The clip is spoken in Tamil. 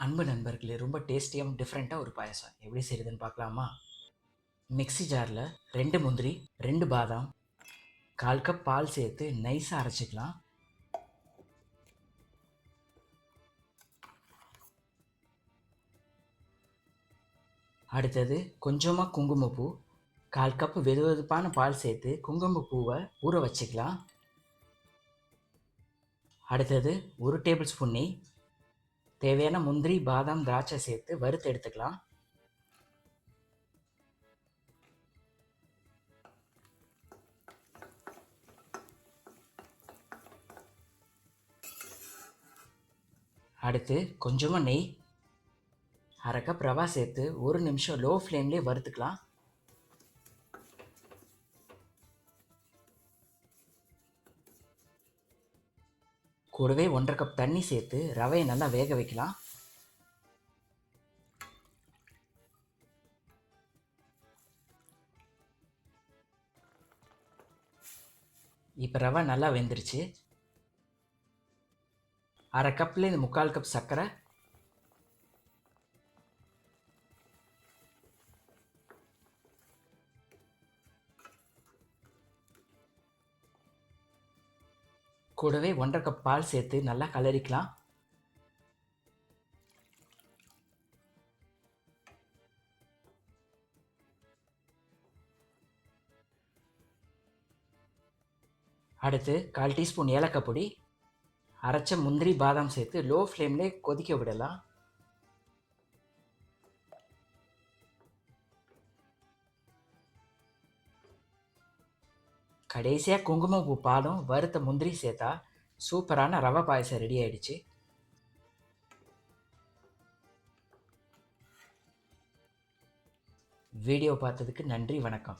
அன்பு நண்பர்களே, ரொம்ப டேஸ்டியாக டிஃப்ரெண்ட்டாக ஒரு பாயசம் எப்படி செய்யுதுன்னு பார்க்கலாமா? மிக்ஸி ஜாரில் 2 முந்திரி, 2 பாதாம், 1/4 கப் பால் சேர்த்து நைஸாக அரைச்சிக்கலாம். அடுத்தது கொஞ்சமாக குங்குமப்பூ, 1/4 கப் வெதுவெதுப்பான பால் சேர்த்து குங்குமப்பூவை ஊற வச்சுக்கலாம். அடுத்தது 1 டேபிள் ஸ்பூன் நெய், தேவையான முந்திரி, பாதாம், திராட்சை சேர்த்து வறுத்து எடுத்துக்கலாம். அடுத்து கொஞ்சமாக நெய், 1/2 கப் ரவா சேர்த்து 1 நிமிஷம் லோ ஃப்ளேம்லேயே வறுத்துக்கலாம். கூடவே 1/2 கப் தண்ணி சேர்த்து ரவையை நல்லா வேக வைக்கலாம். இப்போ ரவை நல்லா வெந்துருச்சு. 1/2 கப்லேருந்து 3/4 கப் சர்க்கரை, கூடவே 1/2 கப் பால் சேர்த்து நல்லா கலரிக்கலாம். அடுத்து 1/4 டீஸ்பூன் ஏலக்காய் பொடி, அரைச்ச முந்திரி, பாதாம் சேர்த்து லோ ஃப்ளேம்லேயே கொதிக்க விடலாம். கடைசியாக குங்குமப்பூ பாலும் வறுத்த முந்திரி சேர்த்தா சூப்பரான ரவை பாயசம் ரெடி ஆயிடுச்சு. வீடியோ பார்த்ததுக்கு நன்றி, வணக்கம்.